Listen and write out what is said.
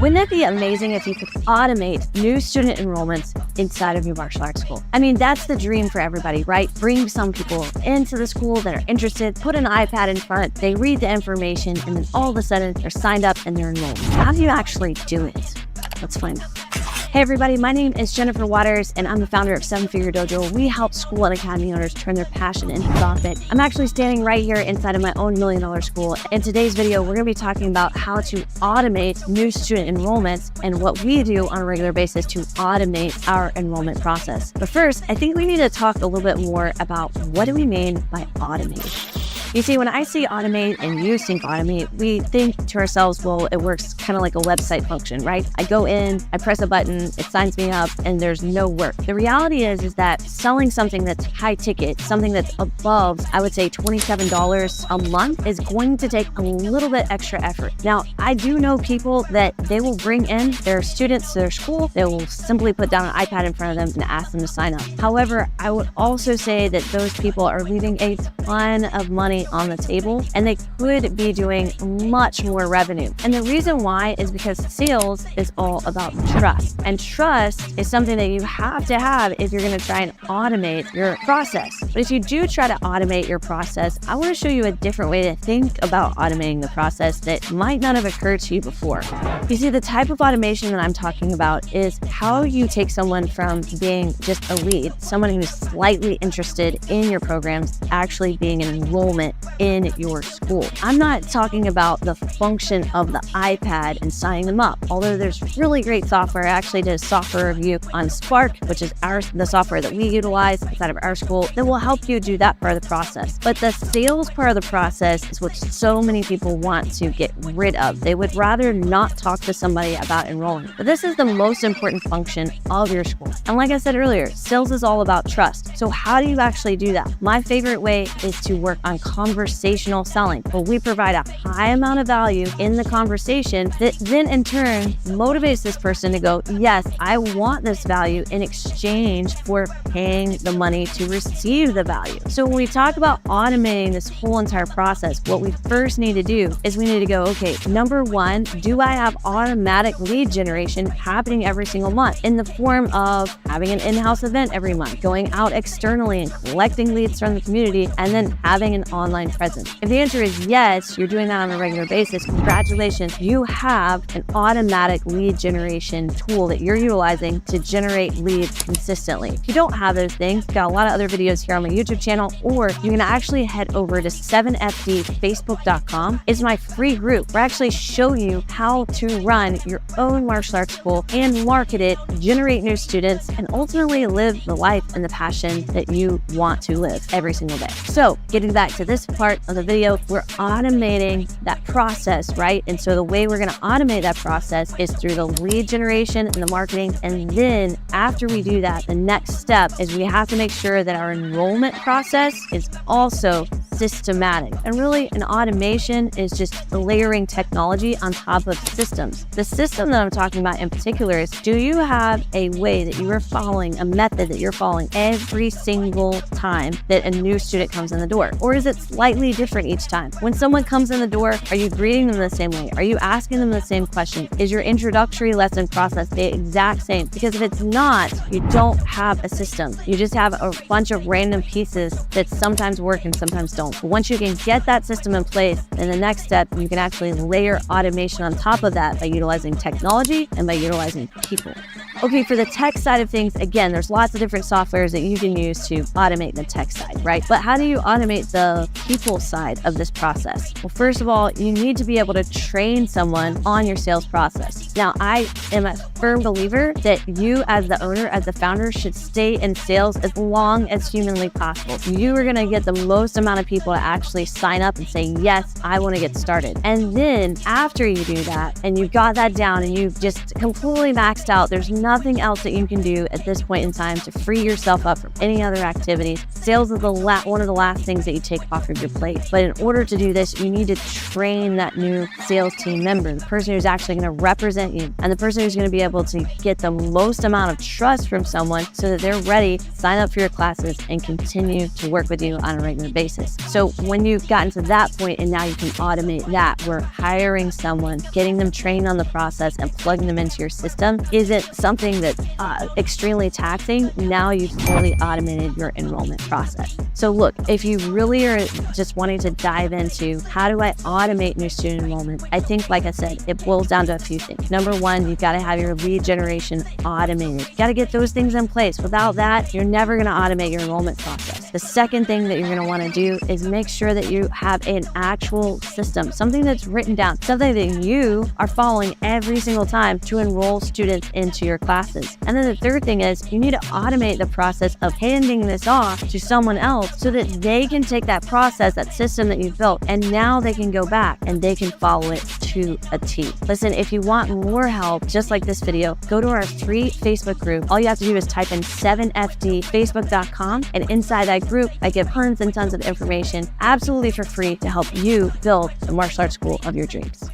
Wouldn't it be amazing if you could automate new student enrollments inside of your martial arts school? I mean, that's the dream for everybody, right? Bring some people into the school that are interested, put an iPad in front, they read the information, and then all of a sudden they're signed up and they're enrolled. How do you actually do it? Let's find out. Hey everybody, my name is Jennifer Waters and I'm the founder of 7-Figure Dojo. We help school and academy owners turn their passion into profit. I'm actually standing right here inside of my own $1 million school. In today's video, we're going to be talking about how to automate new student enrollments and what we do on a regular basis to automate our enrollment process. But first, I think we need to talk a little bit more about what do we mean by automate. You see, when I see automate and you think automate, we think to ourselves, well, it works kind of like a website function, right? I go in, I press a button, it signs me up, and there's no work. The reality is that selling something that's high ticket, something that's above, I would say $27 a month is going to take a little bit extra effort. Now, I do know people that they will bring in their students to their school, they will simply put down an iPad in front of them and ask them to sign up. However, I would also say that those people are leaving a ton of money on the table and they could be doing much more revenue. And the reason why is because sales is all about trust. And trust is something that you have to have if you're going to try and automate your process. But if you do try to automate your process, I want to show you a different way to think about automating the process that might not have occurred to you before. You see, the type of automation that I'm talking about is how you take someone from being just a lead, someone who's slightly interested in your programs, actually being an enrollment in your school. I'm not talking about the function of the iPad and signing them up, although there's really great software. I actually did a software review on Spark, which is the software that we utilize inside of our school that will help you do that part of the process. But the sales part of the process is what so many people want to get rid of. They would rather not talk to somebody about enrolling. But this is the most important function of your school. And like I said earlier, sales is all about trust. So how do you actually do that? My favorite way is to work on conversational selling, where we provide a high amount of value in the conversation that then in turn motivates this person to go, yes, I want this value in exchange for paying the money to receive the value. So when we talk about automating this whole entire process, what we first need to do is we need to go, okay, number one, do I have automatic lead generation happening every single month in the form of having an in-house event every month, going out externally and collecting leads from the community, and then having an online presence? If the answer is yes, you're doing that on a regular basis, congratulations, you have an automatic lead generation tool that you're utilizing to generate leads consistently. If you don't have those things, I've got a lot of other videos here on my YouTube channel, or you can actually head over to 7fdfacebook.com. It's my free group where I actually show you how to run your own martial arts school and market it, generate new students, and ultimately live the life and the passion that you want to live every single day. So getting back to this part of the video, we're automating that process, right? And so the way we're going to automate that process is through the lead generation and the marketing. And then after we do that, the next step is we have to make sure that our enrollment process is also systematic. And really, an automation is just layering technology on top of systems. The system that I'm talking about in particular is, do you have a way that you are following, a method that you're following every single time that a new student comes in the door? Or is it slightly different each time? When someone comes in the door, are you greeting them the same way? Are you asking them the same question? Is your introductory lesson process the exact same? Because if it's not, you don't have a system. You just have a bunch of random pieces that sometimes work and sometimes don't. But once you can get that system in place, then the next step, you can actually layer automation on top of that by utilizing technology and by utilizing people. Okay, for the tech side of things, again, there's lots of different softwares that you can use to automate the tech side, right? But how do you automate the people side of this process? Well, first of all, you need to be able to train someone on your sales process. Now, I am a firm believer that you as the owner, as the founder, should stay in sales as long as humanly possible. You are gonna get the most amount of people to actually sign up and say, yes, I wanna get started. And then after you do that, and you've got that down and you've just completely maxed out, there's nothing else that you can do at this point in time to free yourself up from any other activities. Sales is one of the last things that you take off of your plate. But in order to do this, you need to train that new sales team member, the person who's actually going to represent you, and the person who's going to be able to get the most amount of trust from someone so that they're ready to sign up for your classes and continue to work with you on a regular basis. So when you've gotten to that point and now you can automate that, where hiring someone, getting them trained on the process and plugging them into your system isn't something that's extremely taxing. Now you've fully automated your enrollment process. So look, if you really are just wanting to dive into how do I automate new student enrollment, I think, like I said, it boils down to a few things. Number one, you've got to have your lead generation automated. You got to get those things in place. Without that, you're never going to automate your enrollment process. The second thing that you're going to want to do is make sure that you have an actual system, something that's written down, something that you are following every single time to enroll students into your classes. And then the third thing is you need to automate the process of handing this off to someone else so that they can take that process, that system that you've built, and now they can go back and they can follow it to a T. Listen, if you want more help, just like this video, go to our free Facebook group. All you have to do is type in 7fdfacebook.com, and inside that group, I give tons and tons of information absolutely for free to help you build the martial arts school of your dreams.